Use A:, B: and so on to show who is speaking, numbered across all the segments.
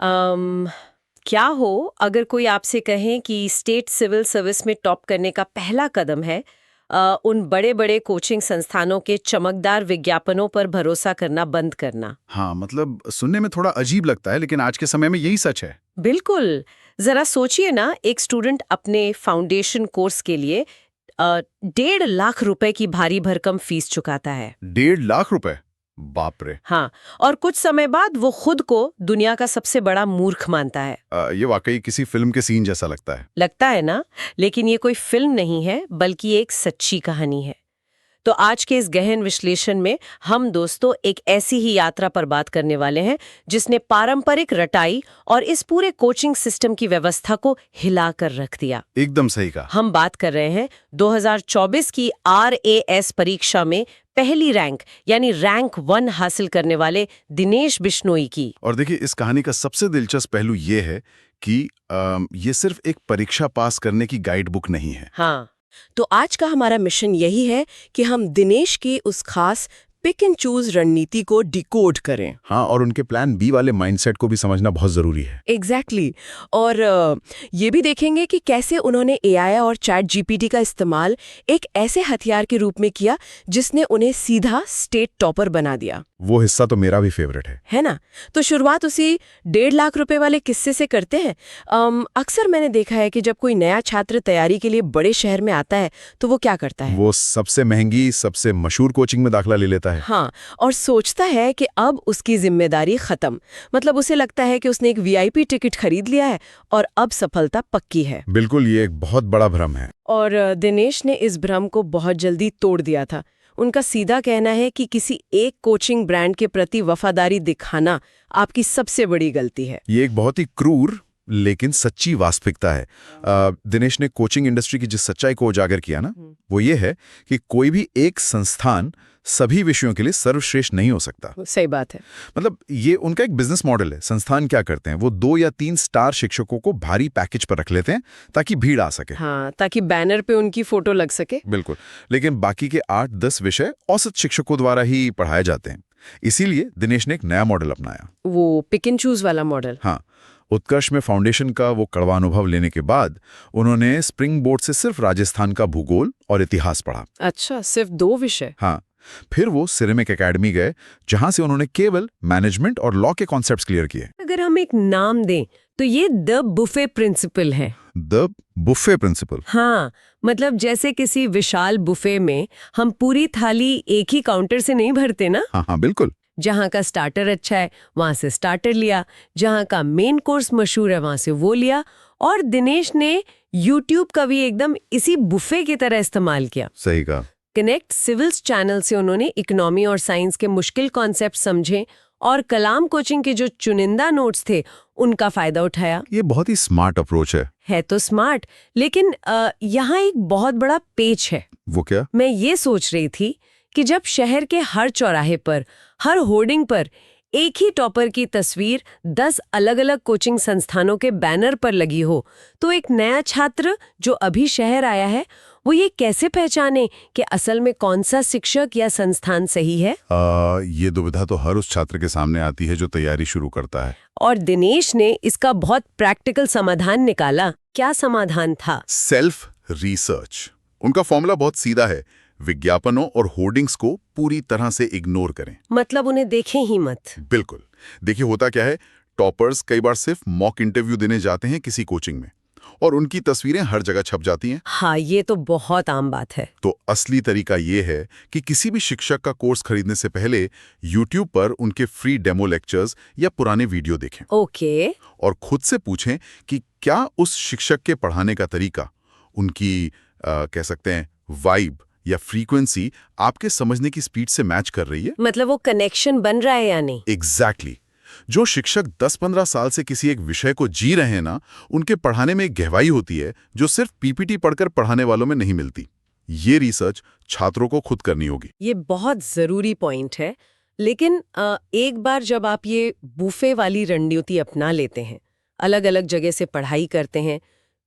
A: अम, क्या हो अगर कोई आपसे कहे कि स्टेट सिविल सर्विस में टॉप करने का पहला कदम है उन बड़े बड़े कोचिंग संस्थानों के चमकदार विज्ञापनों पर भरोसा करना बंद करना।
B: हाँ, मतलब सुनने में थोड़ा अजीब लगता है, लेकिन आज के समय में यही सच है।
A: बिल्कुल। जरा सोचिए ना, एक स्टूडेंट अपने फाउंडेशन कोर्स के लिए 1.5 लाख रुपए की भारी भरकम फीस चुकाता है।
B: 1.5 लाख रुपए? बाप रे!
A: हाँ, और कुछ समय बाद वो खुद को दुनिया का सबसे बड़ा मूर्ख मानता है।
B: ये वाकई किसी फिल्म के सीन जैसा लगता है।
A: लगता है ना? लेकिन ये कोई फिल्म नहीं है, बल्कि एक सच्ची कहानी है। तो आज के इस गहन विश्लेषण में हम दोस्तों एक ऐसी ही यात्रा पर बात करने वाले हैं जिसने पारंपरिक रटाई और इस पूरे कोचिंग सिस्टम की व्यवस्था को हिलाकर रख दिया।
B: एकदम सही कहा।
A: हम बात कर रहे हैं 2024 की RAS परीक्षा में पहली रैंक यानी रैंक 1 हासिल करने वाले दिनेश बिश्नोई की।
B: और देखिए, इस कहानी का सबसे दिलचस्प पहलू ये है कि ये सिर्फ एक परीक्षा पास करने की गाइड बुक नहीं है।
A: हाँ,
C: तो आज का हमारा मिशन यही है कि हम दिनेश की उस खास पिक एंड चूज रणनीति को डिकोड करें।
B: हाँ, और उनके प्लान बी वाले माइंडसेट को भी समझना बहुत जरूरी है।
C: एग्जैक्टली और ये भी देखेंगे कि कैसे उन्होंने AI और चैट GPT का इस्तेमाल एक ऐसे हथियार के रूप में किया जिसने उन्हें सीधा स्टेट टॉपर बना दिया।
B: वो हिस्सा तो मेरा भी फेवरेट है
C: ना? तो शुरुआत उसी 1.5 लाख रुपए वाले किस्से से करते हैं। अक्सर मैंने देखा है कि जब कोई नया छात्र तैयारी के लिए बड़े शहर में आता है तो वो क्या करता है?
B: वो सबसे महंगी, सबसे मशहूर कोचिंग में दाखला ले लेता है।
C: हाँ, और सोचता है कि अब उसकी जिम्मेदारी खत्म। मतलब उसे लगता है कि उसने एक VIP टिकट खरीद लिया है और अब सफलता पक्की है।
B: बिल्कुल, ये एक बहुत बड़ा भ्रम है।
C: और दिनेश ने इस भ्रम को बहुत जल्दी तोड़ दिया था। उनका सीधा कहना है कि किसी एक कोचिंग ब्रांड के प्रति वफादारी दिखाना आपकी सबसे बड़ी गलती है।
B: ये एक बहुत ही क्रूर लेकिन सच्ची वास्तविकता है। दिनेश ने कोचिंग इंडस्ट्री की जिस सच्चाई को उजागर किया ना, वो ये है कि कोई भी एक संस्थान सभी विषयों के लिए सर्वश्रेष्ठ नहीं हो सकता।
C: सही बात है।
B: मतलब ये उनका एक बिजनेस मॉडल है। संस्थान क्या करते हैं, वो 2 या 3 स्टार शिक्षकों को भारी पैकेज पर रख लेते हैं ताकि भीड़ आ सके।
C: हाँ, ताकि बैनर पे उनकी फोटो लग सके।
B: बिल्कुल, लेकिन बाकी के 8-10 विषय औसत शिक्षकों द्वारा ही पढ़ाए जाते हैं। इसीलिए दिनेश ने एक नया मॉडल अपनाया,
C: वो पिक एंड चूज वाला मॉडल।
B: हाँ, उत्कर्ष में फाउंडेशन का वो कड़वा अनुभव लेने के बाद उन्होंने स्प्रिंग बोर्ड से सिर्फ राजस्थान का भूगोल और इतिहास पढ़ा।
C: अच्छा, सिर्फ 2 विषय?
B: हाँ, फिर वो सिरेमिक एकेडमी गए, जहां से उन्होंने केवल मैनेजमेंट और लॉ के कॉन्सेप्ट्स क्लियर किए।
A: अगर हम एक नाम दें तो ये द बुफे प्रिंसिपल है।
B: The buffet principle?
A: हाँ, मतलब जैसे किसी विशाल बुफे में हम पूरी थाली एक ही काउंटर से नहीं भरते ना।
B: हाँ हाँ, बिल्कुल।
A: जहाँ का स्टार्टर अच्छा है वहां से स्टार्टर लिया, जहाँ का मेन कोर्स मशहूर है वहां से वो लिया। और दिनेश ने YouTube का भी एकदम इसी बुफे की तरह इस्तेमाल किया।
B: सही कहा।
A: कनेक्ट सिविल्स चैनल से उन्होंने इकोनॉमी और साइंस के मुश्किल कॉन्सेप्ट समझे और कलाम कोचिंग के जो चुनिंदा नोट्स थे उनका फायदा उठाया।
B: ये बहुत ही स्मार्ट अप्रोच है
A: तो स्मार्ट, लेकिन यहाँ एक बहुत बड़ा पेच है।
B: वो क्या?
A: मैं ये सोच रही थी कि जब शहर के हर चौराहे पर, हर होर्डिंग पर एक ही टॉपर की तस्वीर 10 अलग-अलग कोचिंग संस्थानों के बैनर पर लगी हो, तो एक नया छात्र जो अभी शहर आया है वो ये कैसे पहचाने कि असल में कौन सा शिक्षक या संस्थान सही है?
B: ये दुविधा तो हर उस छात्र के सामने आती है जो तैयारी शुरू करता है।
A: और दिनेश ने इसका बहुत प्रैक्टिकल समाधान निकाला। क्या समाधान था?
B: Self research. उनका फॉर्मूला बहुत सीधा है, विज्ञापनों और होर्डिंग्स को पूरी तरह से इग्नोर करें।
A: मतलब उन्हें देखें ही मत।
B: बिल्कुल। देखिए, होता क्या है, टॉपर्स कई बार सिर्फ मॉक इंटरव्यू देने जाते हैं किसी कोचिंग में और उनकी तस्वीरें हर जगह छप जाती हैं।
A: हाँ, ये तो बहुत आम बात है।
B: तो असली तरीका ये है कि किसी भी शिक्षक का कोर्स खरीदने से पहले YouTube पर उनके फ्री डेमो लेक्चर्स या पुराने वीडियो देखें।
A: ओके।
B: और खुद से पूछें कि क्या उस शिक्षक के पढ़ाने का तरीका, उनकी कह सकते हैं वाइब या फ्रीक्वेंसी आपके समझने की स्पीड से मैच कर रही है।
A: मतलब वो कनेक्शन बन रहा है या नहीं?
B: एग्जैक्टली। जो शिक्षक 10-15 साल से किसी एक विषय को जी रहे हैं ना, उनके पढ़ाने में एक गहराई होती है जो सिर्फ PPT पढ़कर पढ़ाने वालों में नहीं मिलती। ये रिसर्च छात्रों को खुद करनी होगी।
A: ये बहुत जरूरी पॉइंट है। लेकिन एक बार जब आप ये बुफे वाली रणनीति अपना लेते हैं, अलग अलग जगह से पढ़ाई करते हैं,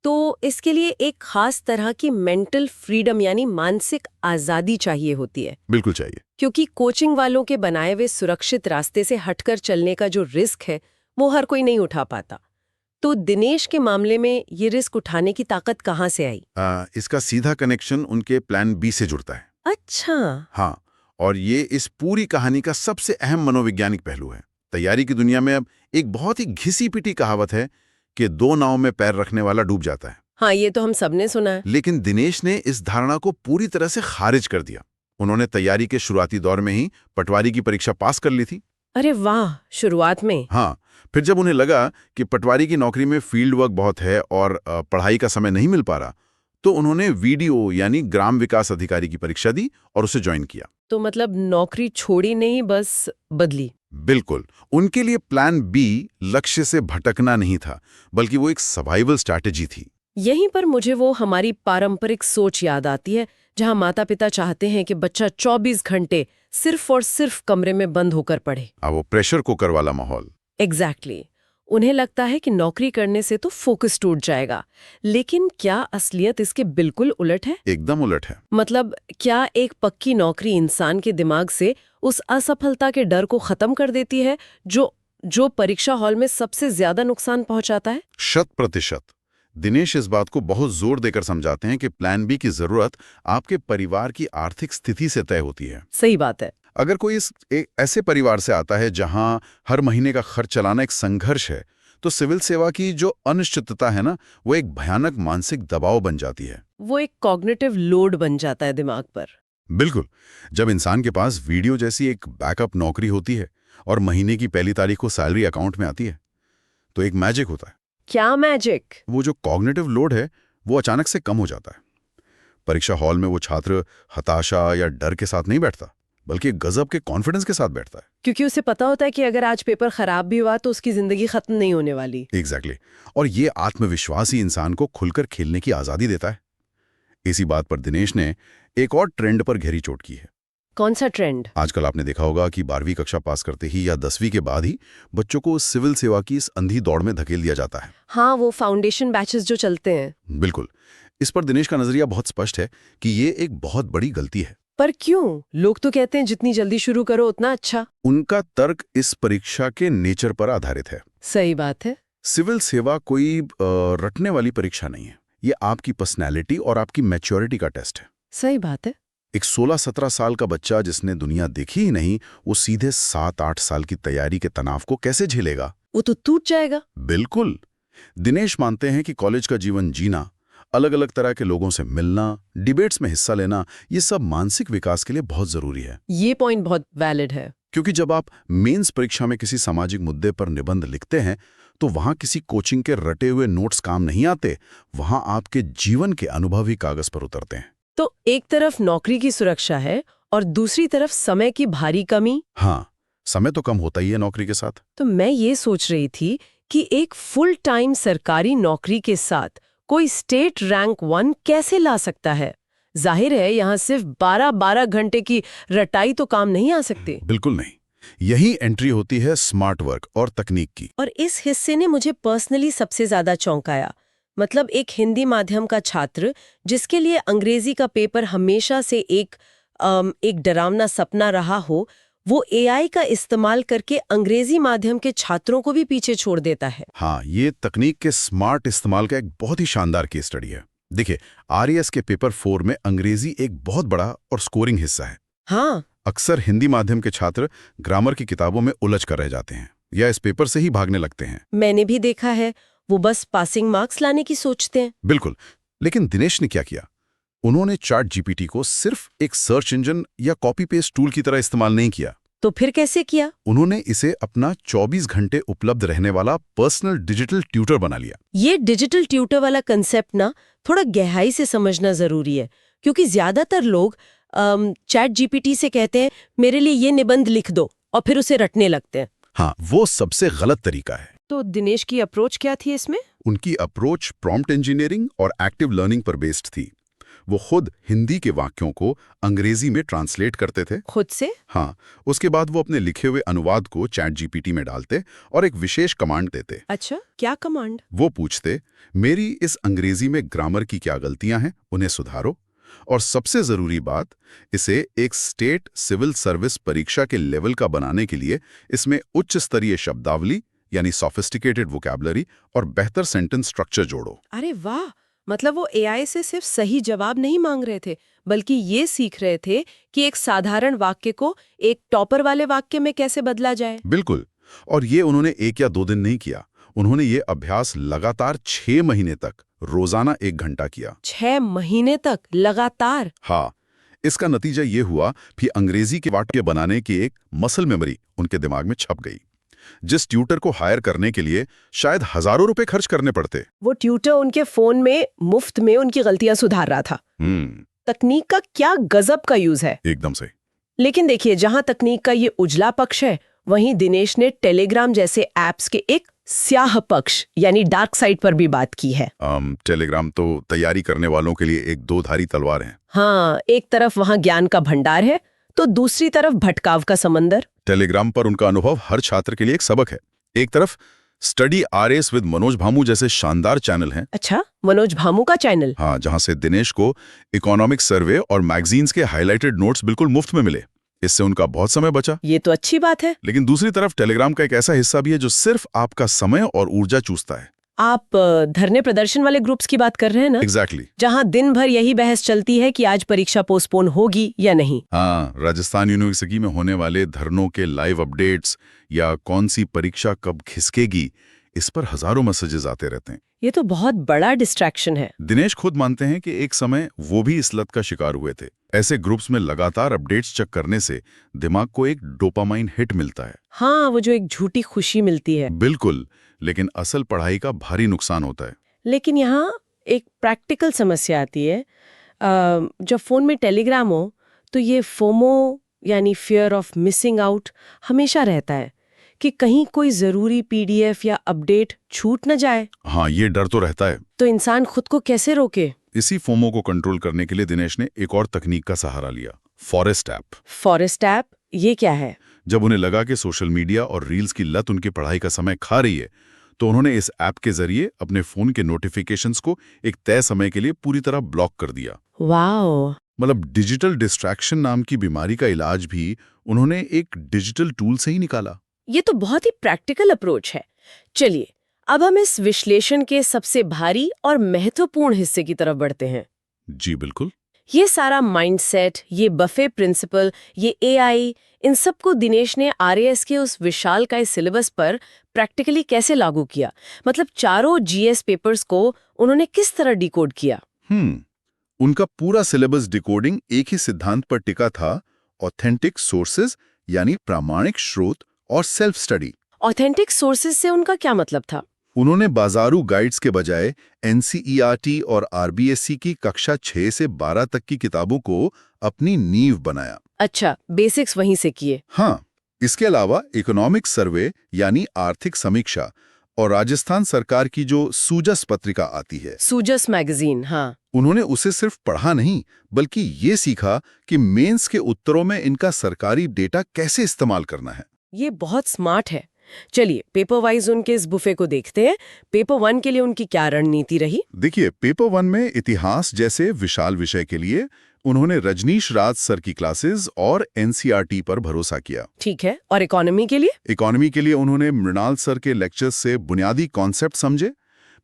A: तो इसके लिए एक खास तरह की मेंटल फ्रीडम यानी मानसिक आजादी चाहिए होती है।
B: बिल्कुल चाहिए।
A: क्योंकि कोचिंग वालों के बनाए हुए सुरक्षित रास्ते से हटकर चलने का जो रिस्क है वो हर कोई नहीं उठा पाता। तो दिनेश के मामले में ये रिस्क उठाने की ताकत कहाँ से आई?
B: इसका सीधा कनेक्शन उनके प्लान बी से जुड़ता है।
A: अच्छा।
B: हाँ, और ये इस पूरी कहानी का सबसे अहम मनोवैज्ञानिक पहलू है। तैयारी की दुनिया में अब एक बहुत ही घिसी-पिटी कहावत है कि 2 नाव में पैर रखने वाला डूब जाता है।
A: हाँ, ये तो हम सबने सुना है।
B: लेकिन दिनेश ने इस धारणा को पूरी तरह से खारिज कर दिया। उन्होंने तैयारी के शुरुआती दौर में ही पटवारी की परीक्षा पास कर ली थी।
A: अरे वाह, शुरुआत में?
B: हाँ, फिर जब उन्हें लगा कि पटवारी की नौकरी में फील्ड वर्क बहुत है और पढ़ाई का समय नहीं मिल पा रहा, तो उन्होंने वीडीओ यानी ग्राम विकास अधिकारी की परीक्षा दी और उसे ज्वाइन किया।
A: तो मतलब नौकरी छोड़ी नहीं, बस बदली?
B: बिल्कुल। उनके लिए प्लान बी लक्ष्य से भटकना नहीं था, बल्कि वो एक सर्वाइवल स्ट्रैटेजी थी।
A: यहीं पर मुझे वो हमारी पारंपरिक सोच याद आती है, जहां माता पिता चाहते हैं कि बच्चा 24 घंटे सिर्फ और सिर्फ कमरे में बंद होकर पढ़े।
B: वो प्रेशर कुकर वाला माहौल।
A: एग्जैक्टली। उन्हें लगता है कि नौकरी करने से तो फोकस टूट जाएगा। लेकिन क्या असलियत इसके बिल्कुल उलट है?
B: एकदम उलट है।
A: मतलब क्या एक पक्की नौकरी इंसान के दिमाग से उस असफलता के डर को खत्म कर देती है जो परीक्षा हॉल में सबसे ज्यादा नुकसान पहुंचाता है?
B: 100%। दिनेश इस बात को बहुत जोर देकर समझाते हैं कि प्लान बी की जरूरत आपके परिवार की आर्थिक स्थिति से तय होती है।
A: सही बात है।
B: अगर कोई एक ऐसे परिवार से आता है जहां हर महीने का खर्च चलाना एक संघर्ष है, तो सिविल सेवा की जो अनिश्चितता है ना, वो एक भयानक मानसिक दबाव बन जाती है।
A: वो एक कॉग्निटिव लोड बन जाता है दिमाग पर।
B: बिल्कुल। जब इंसान के पास वीडियो जैसी एक बैकअप नौकरी होती है और महीने की पहली तारीख को सैलरी अकाउंट में आती है, तो एक मैजिक होता है।
A: क्या मैजिक?
B: वो जो कॉग्निटिव लोड है वो अचानक से कम हो जाता है। परीक्षा हॉल में वो छात्र हताशा या डर के साथ नहीं बैठता, बल्कि गजब के कॉन्फिडेंस के साथ बैठता है।
A: क्योंकि उसे पता होता है कि अगर आज पेपर खराब भी हुआ तो उसकी जिंदगी खत्म नहीं होने वाली।
B: एग्जैक्टली। और ये आत्मविश्वास ही इंसान को खुलकर खेलने की आजादी देता है। इसी बात पर दिनेश ने एक और ट्रेंड पर गहरी चोट की है।
A: कौन सा ट्रेंड?
B: आजकल आपने देखा होगा कि 12वीं कक्षा पास करते ही या 10वीं के बाद ही बच्चों को सिविल सेवा की इस अंधी दौड़ में धकेल दिया जाता है।
A: हाँ, वो फाउंडेशन बैचेस जो चलते हैं।
B: बिल्कुल। इस पर दिनेश का नजरिया बहुत स्पष्ट है कि ये एक बहुत बड़ी गलती है।
A: पर क्यों? लोग तो कहते हैं जितनी जल्दी शुरू करो उतना अच्छा।
B: उनका तर्क इस परीक्षा के नेचर पर आधारित है।
A: सही बात है।
B: सिविल सेवा कोई रटने वाली परीक्षा नहीं है। ये आपकी पर्सनैलिटी और आपकी मैच्योरिटी का टेस्ट है।
A: सही बात है।
B: एक 16-17 साल का बच्चा जिसने दुनिया देखी ही नहीं, वो सीधे 7-8 साल की तैयारी के तनाव को कैसे झेलेगा?
A: वो तो टूट जाएगा।
B: बिल्कुल। दिनेश मानते हैं कि कॉलेज का जीवन जीना, अलग अलग तरह के लोगों से मिलना, डिबेट्स में हिस्सा लेना, ये सब मानसिक विकास के लिए बहुत जरूरी है।
A: ये पॉइंट बहुत वैलिड है।
B: क्योंकि जब आप मेंस परीक्षा में किसी सामाजिक मुद्दे पर निबंध लिखते हैं, तो वहां किसी कोचिंग के रटे हुए नोट्स काम नहीं आते, वहां आपके जीवन के अनुभव ही कागज पर उतरते हैं।
A: तो एक तरफ नौकरी की सुरक्षा है और दूसरी तरफ समय की भारी कमी।
B: हाँ, समय तो कम होता ही है नौकरी के साथ।
A: तो मैं ये सोच रही थी कि एक फुल टाइम सरकारी नौकरी के साथ कोई स्टेट रैंक 1 कैसे ला सकता है? जाहिर है यहाँ सिर्फ 12-12 घंटे की रटाई तो काम नहीं आ सकती।
B: बिल्कुल नहीं। यही एंट्री होती है स्मार्ट वर्क और तकनीक की।
A: और इस हिस्से ने मुझे पर्सनली सबसे ज्यादा चौंकाया। मतलब एक हिंदी माध्यम का छात्र जिसके लिए अंग्रेजी का पेपर हमेशा से एक डरावना सपना रहा हो, वो एआई का इस्तेमाल करके अंग्रेजी माध्यम के छात्रों को भी पीछे छोड़ देता है।
B: हाँ, ये तकनीक के स्मार्ट इस्तेमाल का एक बहुत ही शानदार केस स्टडी है। देखिए, आरएएस के पेपर 4 में अंग्रेजी एक बहुत बड़ा और स्कोरिंग हिस्सा है।
A: हाँ।
B: अक्सर हिंदी माध्यम के छात्र ग्रामर की किताबों में उलझ कर रह जाते हैं या इस पेपर से ही भागने लगते हैं।
A: मैंने भी देखा है, वो बस पासिंग मार्क्स लाने की सोचते हैं।
B: बिल्कुल। लेकिन दिनेश ने क्या किया? उन्होंने चैट जीपीटी को सिर्फ एक सर्च इंजन या कॉपी पेस्ट टूल की तरह इस्तेमाल नहीं किया।
A: तो फिर कैसे किया?
B: उन्होंने इसे अपना 24 घंटे उपलब्ध रहने वाला पर्सनल डिजिटल ट्यूटर बना लिया।
A: ये डिजिटल ट्यूटर वाला कंसेप्ट ना थोड़ा गहराई से समझना जरूरी है, क्योंकि ज्यादातर लोग चैट जीपीटी से कहते हैं मेरे लिए ये निबंध लिख दो और फिर उसे रटने लगते हैं।
B: हाँ, वो सबसे गलत तरीका है।
A: तो दिनेश की अप्रोच क्या थी इसमें?
B: उनकी अप्रोच प्रॉम्प्ट इंजीनियरिंग और एक्टिव लर्निंग पर बेस्ड थी। वो खुद हिंदी के वाक्यों को अंग्रेजी में ट्रांसलेट करते थे।
A: खुद से?
B: हाँ। उसके बाद वो अपने लिखे हुए अनुवाद को चैट जीपीटी में डालते और एक विशेष कमांड देते।
A: अच्छा, क्या कमांड?
B: वो पूछते, मेरी इस अंग्रेजी में ग्रामर की क्या गलतियां हैं, उन्हें सुधारो। और सबसे जरूरी बात, इसे एक स्टेट सिविल सर्विस परीक्षा के लेवल का बनाने के लिए इसमें उच्च स्तरीय शब्दावली, यानी सॉफिस्टिकेटेड वोकैबुलरी और बेहतर सेंटेंस स्ट्रक्चर जोड़ो।
C: अरे वाह, मतलब वो एआई से सिर्फ सही जवाब नहीं मांग रहे थे, बल्कि ये सीख रहे थे कि एक साधारण वाक्य को एक टॉपर वाले वाक्य में कैसे बदला जाए।
B: बिल्कुल। और ये उन्होंने 1 या 2 दिन नहीं किया, उन्होंने ये अभ्यास लगातार 6 महीने तक रोजाना 1 घंटा किया।
C: 6 महीने तक लगातार?
B: हाँ, इसका नतीजा ये हुआ कि अंग्रेजी के वाक्य बनाने की एक मसल मेमोरी उनके दिमाग में छप गई। जिस ट्यूटर को हायर करने के लिए शायद हजारों रुपए खर्च करने पड़ते,
C: वो ट्यूटर उनके फोन में मुफ्त में उनकी गलतियां सुधार रहा था। तकनीक का क्या गजब का यूज है।
B: एकदम से।
C: लेकिन देखिए, जहां तकनीक का ये उजला पक्ष है, वहीं दिनेश ने टेलीग्राम जैसे एप्स के एक स्याह पक्ष यानी डार्क साइड पर भी बात की है।
B: टेलीग्राम तो तैयारी करने वालों के लिए एक दो-धारी तलवार है।
C: हाँ, एक तरफ वहां ज्ञान का भंडार है, तो दूसरी तरफ भटकाव का समंदर।
B: टेलीग्राम पर उनका अनुभव हर छात्र के लिए एक सबक है। एक तरफ study RS with Manoj Bhamu जैसे शानदार चैनल हैं।
C: अच्छा, मनोज भामू का चैनल?
B: हाँ, जहां से दिनेश को इकोनॉमिक सर्वे और मैगजीन्स के हाइलाइटेड नोट्स बिल्कुल मुफ्त में मिले। इससे उनका बहुत समय बचा।
C: ये तो अच्छी बात है।
B: लेकिन दूसरी तरफ टेलीग्राम का एक ऐसा हिस्सा भी है जो सिर्फ आपका समय और ऊर्जा चूसता है।
C: आप धरने प्रदर्शन वाले ग्रुप्स की बात कर रहे हैं ना?
B: एग्जैक्टली।
C: जहां दिन भर यही बहस चलती है कि आज परीक्षा पोस्टपोन होगी या नहीं।
B: हाँ, राजस्थान यूनिवर्सिटी में होने वाले धरनों के लाइव अपडेट्स या कौन सी परीक्षा कब खिसकेगी, इस पर हजारों मैसेजेस आते रहते हैं।
C: ये तो बहुत बड़ा डिस्ट्रैक्शन है।
B: दिनेश खुद मानते हैं कि एक समय वो भी इस लत का शिकार हुए थे। ऐसे ग्रुप्स में लगातार अपडेट्स चेक करने से दिमाग को एक डोपामाइन हिट मिलता है।
C: हाँ, वो जो एक झूठी खुशी मिलती है।
B: बिल्कुल, लेकिन असल पढ़ाई का भारी नुकसान होता है।
C: लेकिन यहाँ एक प्रैक्टिकल समस्या आती है। जब फोन में टेलीग्राम हो तो ये फोमो यानी फियर ऑफ मिसिंग आउट हमेशा रहता है कि कहीं कोई जरूरी पीडीएफ या अपडेट छूट न जाए।
B: हाँ, ये डर तो रहता है।
C: तो इंसान खुद को कैसे रोके?
B: इसी फोमो को कंट्रोल करने के लिए दिनेश ने एक और तकनीक का सहारा लिया, फॉरेस्ट ऐप।
C: फॉरेस्ट ऐप, ये क्या है?
B: जब उन्हें लगा कि सोशल मीडिया और रील्स की लत उनकी पढ़ाई का समय खा रही है, तो उन्होंने इस ऐप के जरिए अपने फोन के नोटिफिकेशंस को एक तय समय के लिए पूरी तरह ब्लॉक कर दिया।
C: वाओ!
B: मतलब डिजिटल डिस्ट्रैक्शन नाम की बीमारी का इलाज भी उन्होंने एक डिजिटल टूल से ही निकाला।
C: ये तो बहुत ही प्रैक्टिकल अप्रोच है। चलिए, अब हम इस विश्लेषण के सबसे भारी और महत्वपूर्ण हिस्से की तरफ बढ़ते हैं।
B: जी बिल्कुल।
C: ये सारा माइंडसेट, ये बफे प्रिंसिपल, ये एआई, इन सबको दिनेश ने आरएएस के उस विशालकाय सिलेबस पर प्रैक्टिकली कैसे लागू किया? मतलब चारों जीएस पेपर्स को उन्होंने किस तरह डिकोड किया?
B: उनका पूरा सिलेबस डिकोडिंग एक ही सिद्धांत पर टिका था, ऑथेंटिक सोर्सेज यानी प्रामाणिक स्रोत और सेल्फ स्टडी।
C: ऑथेंटिक सोर्सेज से उनका क्या मतलब था?
B: उन्होंने बाजारू गाइड्स के बजाय एनसीईआरटी और आरबीएससी की कक्षा 6 से 12 तक की किताबों को अपनी नींव बनाया।
C: अच्छा, बेसिक्स वहीं से किए।
B: हाँ, इसके अलावा इकोनॉमिक सर्वे यानी आर्थिक समीक्षा और राजस्थान सरकार की जो सूजस पत्रिका आती है,
C: सूजस मैगजीन, हाँ,
B: उन्होंने उसे सिर्फ पढ़ा नहीं, बल्कि ये सीखा कि मेंस के उत्तरों में इनका सरकारी डेटा कैसे इस्तेमाल करना है।
C: ये बहुत स्मार्ट है। चलिए, पेपर वाइज उनके इस बुफे को देखते हैं। पेपर 1 के लिए उनकी क्या रणनीति रही?
B: देखिए, पेपर 1 में इतिहास जैसे विशाल विषय के लिए उन्होंने रजनीश राज सर की क्लासेस और एनसीईआरटी पर भरोसा किया।
C: ठीक है, और इकोनॉमी के लिए?
B: इकोनॉमी के लिए उन्होंने मृणाल सर के लेक्चर्स से बुनियादी कॉन्सेप्ट समझे,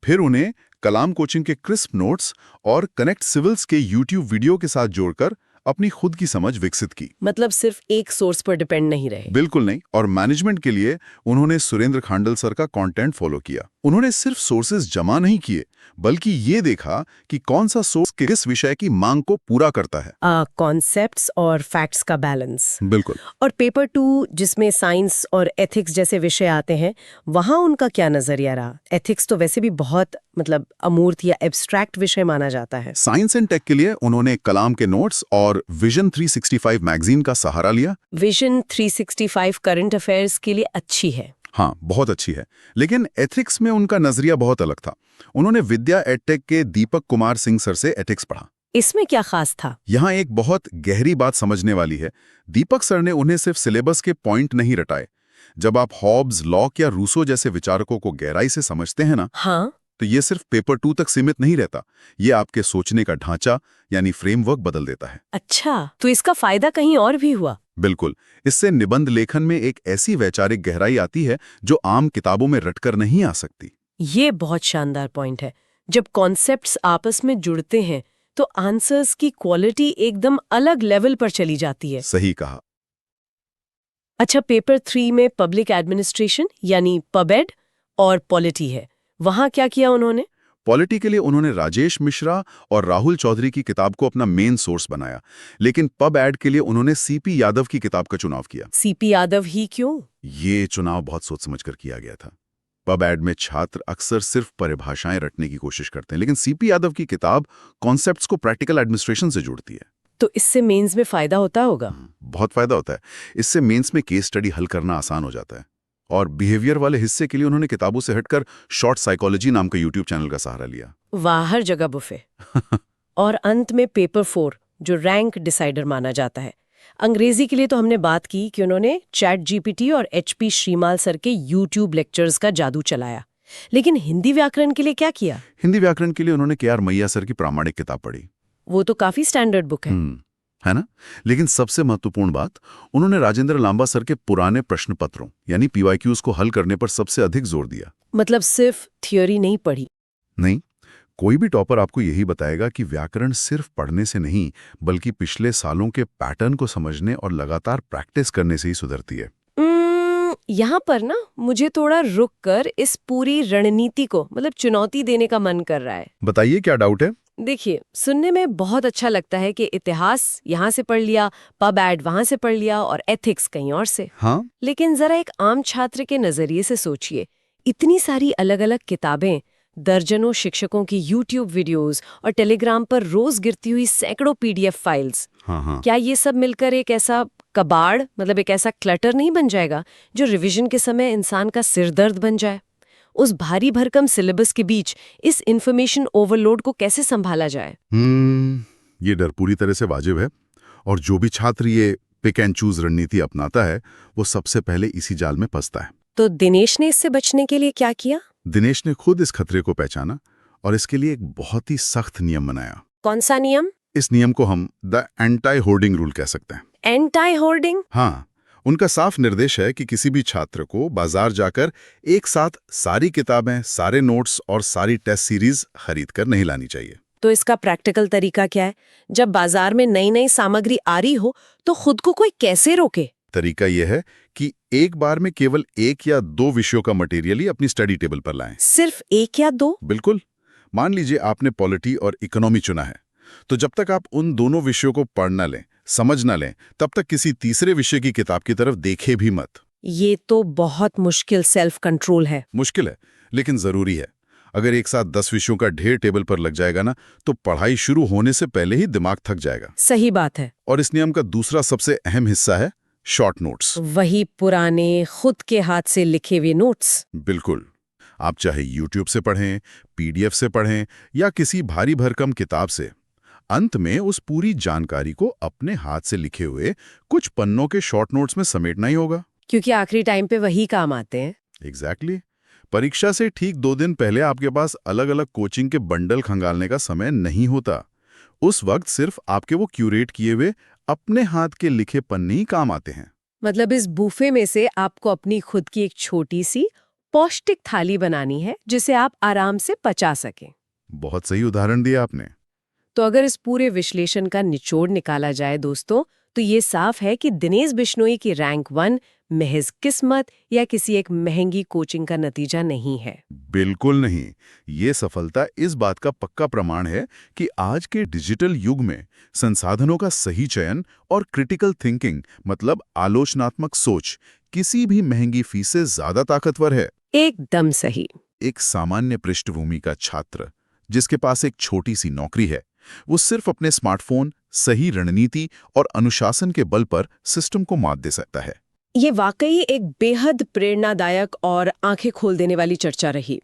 B: फिर उन्हें कलाम कोचिंग के क्रिस्प नोट्स और कनेक्ट सिविल्स के यूट्यूब वीडियो के साथ जोड़कर अपनी खुद की समझ विकसित की।
C: मतलब सिर्फ एक सोर्स पर डिपेंड नहीं रहे?
B: बिल्कुल नहीं। और मैनेजमेंट के लिए उन्होंने सुरेंद्र खांडल सर का कंटेंट फॉलो किया। उन्होंने सिर्फ सोर्सेज जमा नहीं किए, बल्कि ये देखा कि कौन सा सोर्स किस विषय की मांग को पूरा करता है।
C: कॉन्सेप्ट्स और फैक्ट्स का बैलेंस।
B: बिल्कुल।
C: और पेपर 2 जिसमें साइंस और एथिक्स जैसे विषय आते हैं, वहां उनका क्या नजरिया रहा? एथिक्स तो वैसे भी बहुत अमूर्त या एब्स्ट्रैक्ट विषय माना जाता है।
B: साइंस एंड टेक के लिए उन्होंने कलाम के नोट्स और विजन 365 मैगजीन का सहारा लिया।
C: विजन 365 करंट अफेयर्स के लिए अच्छी है।
B: हाँ, बहुत अच्छी है। लेकिन एथिक्स में उनका नजरिया बहुत अलग था। उन्होंने विद्या एडटेक के दीपक कुमार सिंह सर से एथिक्स पढ़ा।
C: इसमें क्या खास था?
B: यहाँ एक बहुत गहरी बात समझने वाली है। दीपक सर ने उन्हें सिर्फ सिलेबस के पॉइंट नहीं रटाए। जब आप हॉब्स, लॉक या रूसो जैसे विचारकों को गहराई से समझते हैं ना,
C: हाँ,
B: तो ये सिर्फ पेपर 2 तक सीमित नहीं रहता, ये आपके सोचने का ढांचा यानी फ्रेमवर्क बदल देता है।
C: अच्छा, तो इसका फायदा कहीं और भी हुआ?
B: बिल्कुल, इससे निबंध लेखन में एक ऐसी वैचारिक गहराई आती है जो आम किताबों में रटकर नहीं आ सकती।
C: ये बहुत शानदार पॉइंट है। जब कॉन्सेप्ट्स आपस में जुड़ते हैं तो आंसर्स की क्वालिटी एकदम अलग लेवल पर चली जाती है।
B: सही कहा।
C: अच्छा, पेपर 3 में पब्लिक एडमिनिस्ट्रेशन यानी पबएड और पॉलिटी है, वहां क्या किया उन्होंने?
B: पॉलिटी के लिए उन्होंने राजेश मिश्रा और राहुल चौधरी की किताब को अपना मेन सोर्स बनाया, लेकिन पब एड के लिए उन्होंने सीपी यादव की किताब का चुनाव किया।
C: सीपी यादव ही क्यों?
B: ये चुनाव बहुत सोच समझकर किया गया था। पब एड में छात्र अक्सर सिर्फ परिभाषाएं रटने की कोशिश करते हैं, लेकिन सीपी यादव की किताब कॉन्सेप्ट्स को प्रैक्टिकल एडमिनिस्ट्रेशन से जोड़ती है।
C: तो इससे मेंस में फायदा होता होगा?
B: बहुत फायदा होता है। इससे मेंस में केस स्टडी हल करना आसान हो जाता है। और बिहेवियर वाले हिस्से के लिए उन्होंने किताबों से हटकर शॉर्ट साइकोलॉजी नाम का यूट्यूब चैनल का सहारा लिया।
C: वाह, हर जगह बुफे। और अंत में पेपर 4 जो रैंक डिसाइडर माना जाता है। अंग्रेजी के लिए तो हमने बात की कि उन्होंने चैट जीपीटी और एचपी श्रीमाल सर के यूट्यूब लेक्चर्स का जादू चलाया, लेकिन हिंदी व्याकरण के लिए क्या किया?
B: हिंदी व्याकरण के लिए उन्होंने के आर मैया सर की प्रामाणिक किताब पढ़ी।
C: वो तो काफी स्टैंडर्ड बुक
B: है ना? लेकिन सबसे महत्वपूर्ण बात, उन्होंने राजेंद्र लांबा सर के पुराने प्रश्न पत्रों यानी पीवाईक्यूज को हल करने पर सबसे अधिक जोर दिया।
C: मतलब सिर्फ थियोरी नहीं पढ़ी?
B: नहीं, कोई भी टॉपर आपको यही बताएगा कि व्याकरण सिर्फ पढ़ने से नहीं, बल्कि पिछले सालों के पैटर्न को समझने और लगातार प्रैक्टिस करने से ही सुधरती है।
C: यहाँ पर ना मुझे थोड़ा रुक कर इस पूरी रणनीति को मतलब चुनौती देने का मन कर रहा है।
B: बताइए, क्या डाउट है?
C: देखिए, सुनने में बहुत अच्छा लगता है कि इतिहास यहाँ से पढ़ लिया, पब एड वहाँ से पढ़ लिया और एथिक्स कहीं और से।
B: हाँ,
C: लेकिन जरा एक आम छात्र के नजरिए से सोचिए, इतनी सारी अलग अलग किताबें, दर्जनों शिक्षकों की यूट्यूब वीडियोस और टेलीग्राम पर रोज गिरती हुई सैकड़ों पीडीएफ फाइल्स,
B: हाँ।
C: क्या ये सब मिलकर एक ऐसा कबाड़ मतलब एक ऐसा क्लटर नहीं बन जाएगा जो रिवीजन के समय इंसान का सिरदर्द बन जाए? उस भारी भरकम सिलेबस के बीच इस इंफॉर्मेशन ओवरलोड को कैसे संभाला जाए?
B: ये डर पूरी तरह से वाजिब है, और जो भी छात्र ये पिक एंड चूज रणनीति अपनाता है वो सबसे पहले इसी जाल में फंसता है।
C: तो दिनेश ने इससे बचने के लिए क्या किया?
B: दिनेश ने खुद इस खतरे को पहचाना और इसके लिए एक बहुत ही सख्त नियम बनाया।
C: कौन सा नियम?
B: इस नियम को हम द एंटी होर्डिंग रूल कह सकते हैं।
C: Anti hoarding?
B: हाँ, उनका साफ निर्देश है कि किसी भी छात्र को बाजार जाकर एक साथ सारी किताबें, सारे नोट्स और सारी टेस्ट सीरीज खरीद कर नहीं लानी चाहिए।
C: तो इसका प्रैक्टिकल तरीका क्या है? जब बाजार में नई नई सामग्री आ रही हो तो खुद को कोई कैसे रोके?
B: तरीका यह है कि एक बार में केवल 1 या 2 विषयों का मटेरियल ही अपनी स्टडी टेबल पर लाएं।
C: सिर्फ 1 या 2?
B: बिल्कुल। मान लीजिए आपने पॉलिटी और इकोनॉमी चुना है, तो जब तक आप उन दोनों विषयों को पढ़ न लें, समझ न लें, तब तक किसी तीसरे विषय की किताब की तरफ देखे भी मत।
C: ये तो बहुत मुश्किल सेल्फ कंट्रोल है।
B: मुश्किल है, लेकिन जरूरी है। अगर एक साथ 10 विषयों का ढेर टेबल पर लग जाएगा ना, तो पढ़ाई शुरू होने से पहले ही दिमाग थक जाएगा।
C: सही बात है।
B: और इस नियम का दूसरा सबसे अहम हिस्सा है शॉर्ट नोट्स।
C: वही पुराने खुद के हाथ से लिखे हुए नोट्स।
B: बिल्कुल। आप चाहे YouTube से पढ़ें, PDF से पढ़ें या किसी भारी भरकम किताब से, अंत में उस पूरी जानकारी को अपने हाथ से लिखे हुए कुछ पन्नों के शॉर्ट नोट्स में समेटना ही होगा।
C: क्योंकि आखिरी टाइम पे वही काम आते हैं।
B: एग्जैक्टली। परीक्षा से ठीक 2 दिन पहले आपके पास अलग अलग कोचिंग के बंडल खंगालने का समय नहीं होता। उस वक्त सिर्फ आपके वो क्यूरेट किए हुए अपने हाथ के लिखे पन्ने ही काम आते हैं।
C: मतलब इस बूफे में से आपको अपनी खुद की एक छोटी सी पौष्टिक थाली बनानी है जिसे आप आराम से पचा सकें।
B: बहुत सही उदाहरण दिया आपने।
C: तो अगर इस पूरे विश्लेषण का निचोड़ निकाला जाए दोस्तों, तो ये साफ है कि दिनेश बिश्नोई की रैंक 1 महज किस्मत या किसी एक महंगी कोचिंग का नतीजा नहीं है।
B: बिल्कुल नहीं। ये सफलता इस बात का पक्का प्रमाण है कि आज के डिजिटल युग में संसाधनों का सही चयन और क्रिटिकल थिंकिंग मतलब आलोचनात्मक सोच किसी भी महंगी फीस से ज्यादा ताकतवर है।
C: एकदम सही।
B: एक सामान्य पृष्ठभूमि का छात्र जिसके पास एक छोटी सी नौकरी है, वो सिर्फ अपने स्मार्टफोन, सही रणनीति और अनुशासन के बल पर सिस्टम को मात दे सकता है।
C: ये वाकई एक बेहद प्रेरणादायक और आंखें खोल देने वाली चर्चा रही।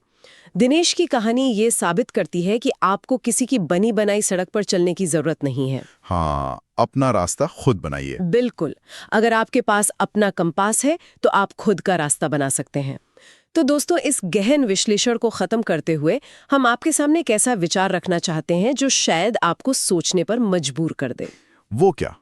C: दिनेश की कहानी ये साबित करती है कि आपको किसी की बनी बनाई सड़क पर चलने की जरूरत नहीं है।
B: हाँ, अपना रास्ता खुद बनाइए।
C: बिल्कुल। अगर आपके पास अपना कंपास है तो आप खुद का रास्ता बना सकते हैं। तो दोस्तों, इस गहन विश्लेषण को खत्म करते हुए हम आपके सामने एक ऐसा विचार रखना चाहते हैं जो शायद आपको सोचने पर मजबूर कर दे।
B: वो क्या?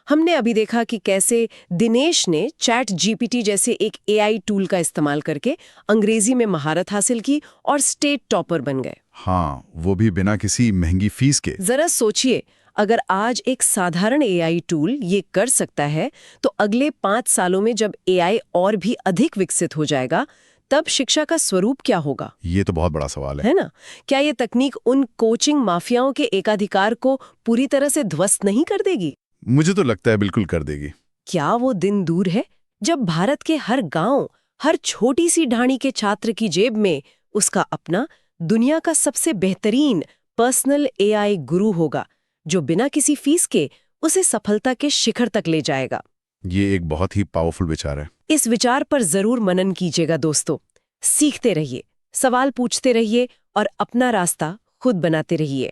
C: हमने अभी देखा कि कैसे दिनेश ने चैट जीपीटी जैसे एक एआई टूल का इस्तेमाल करके अंग्रेजी में महारत हासिल की और स्टेट टॉपर बन गए।
B: हाँ, वो भी बिना किसी महंगी फीस के।
C: जरा सोचिए, अगर आज एक साधारण एआई टूल ये कर सकता है, तो अगले 5 सालों में जब एआई और भी अधिक विकसित हो जाएगा, तब शिक्षा का स्वरूप क्या होगा?
B: ये तो बहुत बड़ा सवाल है।
C: है ना? क्या ये तकनीक उन कोचिंग माफियाओं के एकाधिकार को पूरी तरह से ध्वस्त नहीं कर देगी?
B: मुझे तो लगता है बिल्कुल कर देगी।
C: क्या वो दिन दूर है जब भारत के हर गांव, हर छोटी सी ढाणी के छात्र की जेब में उसका अपना दुनिया का सबसे बेहतरीन पर्सनल एआई गुरु होगा, जो बिना किसी फीस के उसे सफलता के शिखर तक ले जाएगा?
B: ये एक बहुत ही पावरफुल विचार है।
C: इस विचार पर जरूर मनन कीजिएगा दोस्तों। सीखते रहिए, सवाल पूछते रहिए और अपना रास्ता खुद बनाते रहिए।